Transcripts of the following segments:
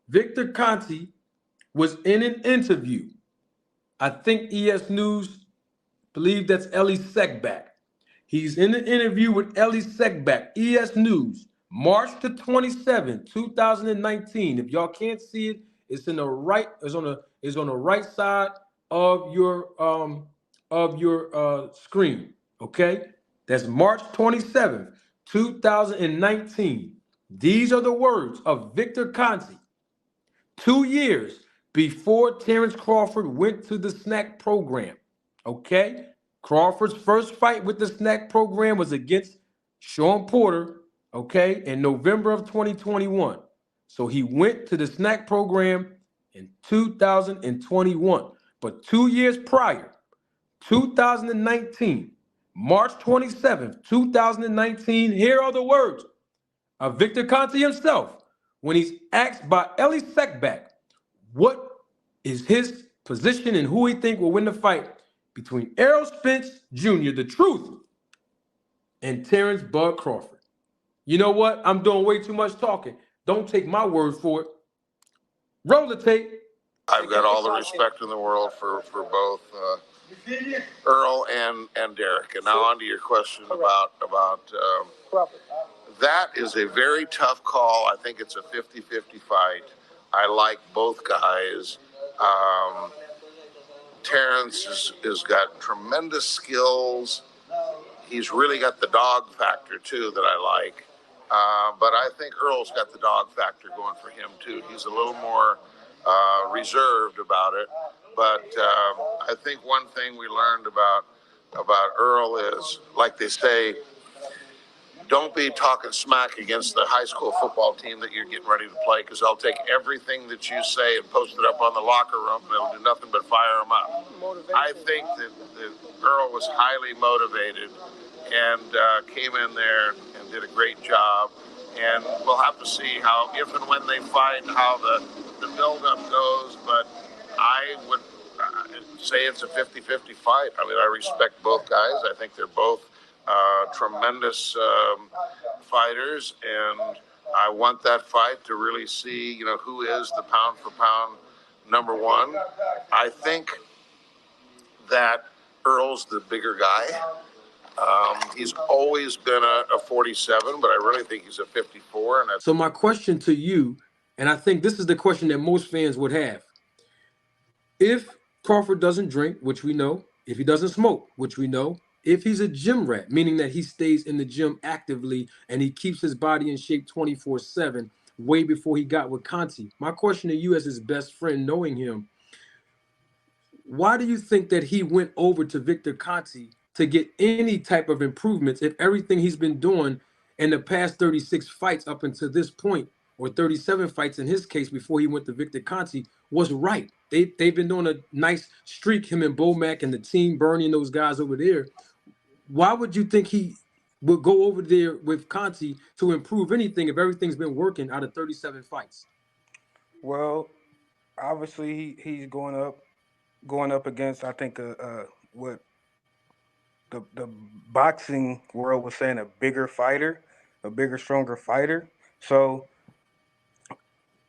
Victor Conte was in an interview. I think ES News believe that's Ellie Seckback. He's in an interview with Ellie Seckback, ES News, March the 27th, 2019. If y'all can't see it, it's in the right, it's on the right side of your screen. Okay? That's March 27th, 2019. These are the words of Victor Conte 2 years before Terence Crawford went to the SNAC program. Okay? Crawford's first fight with the SNAC program was against Sean Porter, okay, in November of 2021. So he went to the SNAC program in 2021. But 2 years prior, 2019, March 27th, 2019, here are the words of Victor Conte himself when he's asked by Ellie Seckback what is his position and who he think will win the fight between Errol Spence Jr., the truth, and Terence Bud Crawford. You know what? I'm doing way too much talking. Don't take my word for it. Roll the tape. I've got all the respect in the world for both Earl and Derek. And now on to your question about that is a very tough call. I think it's a 50-50 fight. I like both guys. Terence has got tremendous skills. He's really got the dog factor, too, that I like. But I think Earl's got the dog factor going for him, too. He's a little more reserved about it. But I think one thing we learned about Earl is, like they say, don't be talking smack against the high school football team that you're getting ready to play, because they'll take everything that you say and post it up on the locker room, and they'll do nothing but fire them up. I think that Earl was highly motivated and came in there and did a great job. And we'll have to see how, if and when they fight, how the build-up goes. But I would say it's a 50-50 fight. I mean, I respect both guys. I think they're both tremendous fighters, and I want that fight to really see, who is the pound for pound number one. I think that Earl's the bigger guy. He's always been a 47, but I really think he's a 54. And so my question to you, and I think this is the question that most fans would have: if Crawford doesn't drink, which we know, if he doesn't smoke, which we know, if he's a gym rat, meaning that he stays in the gym actively and he keeps his body in shape 24/7, way before he got with Conte. My question to you, as his best friend, knowing him, why do you think that he went over to Victor Conte to get any type of improvements if everything he's been doing in the past 36 fights up until this point, or 37 fights in his case before he went to Victor Conte, was right? They've been doing a nice streak, him and Bomac and the team, Bernie and those guys over there. Why would you think he would go over there with Conte to improve anything if everything's been working out of 37 fights? Well, obviously he's going up against, I think, what the boxing world was saying, a bigger fighter, a bigger, stronger fighter. So,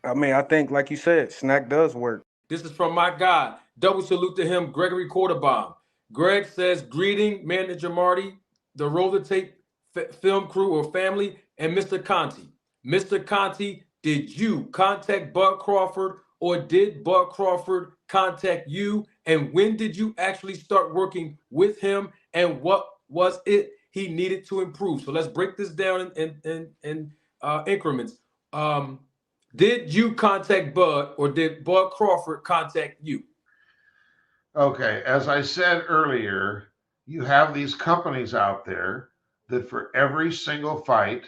I mean, I think, like you said, SNAC does work. This is from my guy. Double salute to him, Gregory Quarterbomb. Greg says, greeting, Manager Marty, the Roll the Tape film crew or family, and Mr. Conte. Mr. Conte, did you contact Bud Crawford, or did Bud Crawford contact you? And when did you actually start working with him? And what was it he needed to improve? So let's break this down in increments. Did you contact Bud, or did Bud Crawford contact you? Okay, as I said earlier, you have these companies out there that for every single fight,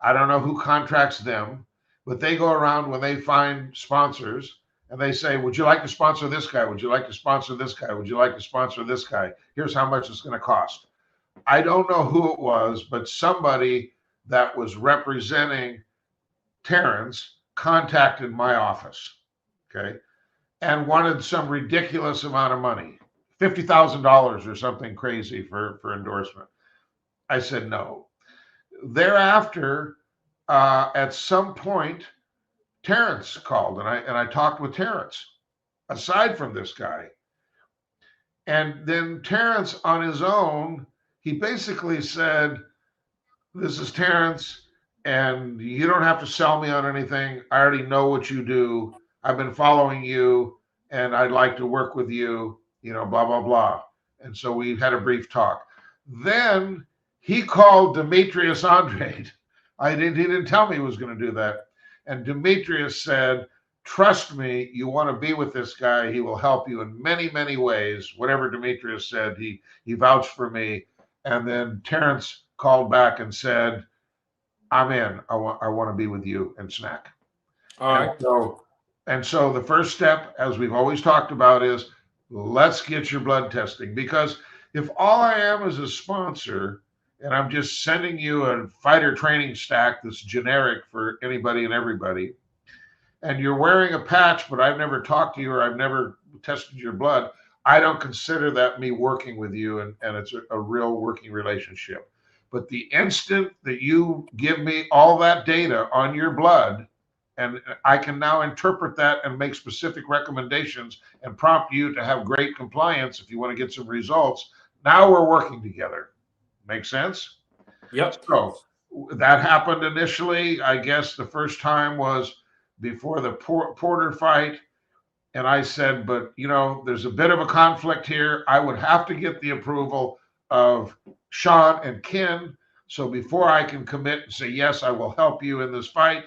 I don't know who contracts them, but they go around when they find sponsors and they say, would you like to sponsor this guy? Would you like to sponsor this guy? Would you like to sponsor this guy? Here's how much it's going to cost. I don't know who it was, but somebody that was representing Terence contacted my office, okay, and wanted some ridiculous amount of money, $50,000 or something crazy for endorsement. I said no. Thereafter, at some point, Terence called, and I talked with Terence, aside from this guy. And then Terence on his own, he basically said, "This is Terence, and you don't have to sell me on anything. I already know what you do. I've been following you, and I'd like to work with you, blah, blah, blah." And so we had a brief talk. Then he called Demetrius Andrade. He didn't tell me he was going to do that. And Demetrius said, "Trust me, you want to be with this guy. He will help you in many, many ways." Whatever Demetrius said, he vouched for me. And then Terence called back and said, "I'm in. I want to be with you and SNAC." All right. And so the first step, as we've always talked about, is let's get your blood testing. Because if all I am is a sponsor and I'm just sending you a fighter training stack that's generic for anybody and everybody, and you're wearing a patch, but I've never talked to you or I've never tested your blood, I don't consider that me working with you, and it's a real working relationship. But the instant that you give me all that data on your blood, and I can now interpret that and make specific recommendations and prompt you to have great compliance if you want to get some results, now we're working together. Make sense? Yep. So that happened initially. I guess the first time was before the Porter fight. And I said, "But, there's a bit of a conflict here. I would have to get the approval of Sean and Ken. So before I can commit and say, yes, I will help you in this fight,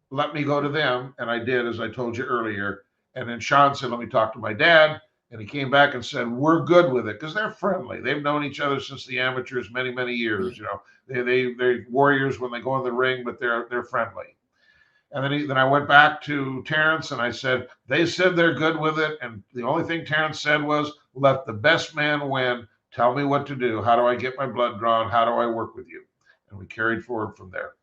let me go to them." And I did, as I told you earlier. And then Sean said, "Let me talk to my dad." And he came back and said, "We're good with it," because they're friendly. They've known each other since the amateurs many, many years. They're warriors when they go in the ring, but they're friendly. And then I went back to Terence and I said, "They said they're good with it. And the only thing Terence said was, let the best man win. Tell me what to do. How do I get my blood drawn? How do I work with you?" And we carried forward from there.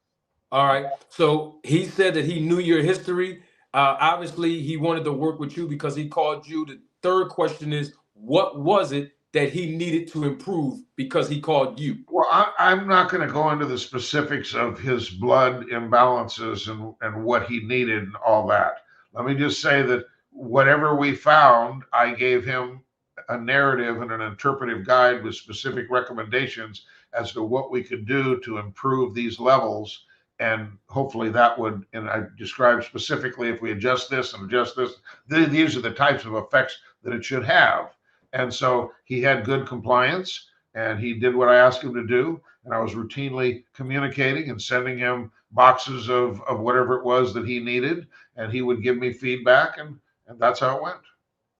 All right. So he said that he knew your history. Obviously, he wanted to work with you because he called you. The third question is, what was it that he needed to improve because he called you? Well, I'm not going to go into the specifics of his blood imbalances and what he needed and all that. Let me just say that whatever we found, I gave him a narrative and an interpretive guide with specific recommendations as to what we could do to improve these levels. And hopefully that would, and I described specifically, if we adjust this and adjust this, these are the types of effects that it should have. And so he had good compliance and he did what I asked him to do. And I was routinely communicating and sending him boxes of whatever it was that he needed. And he would give me feedback, and that's how it went.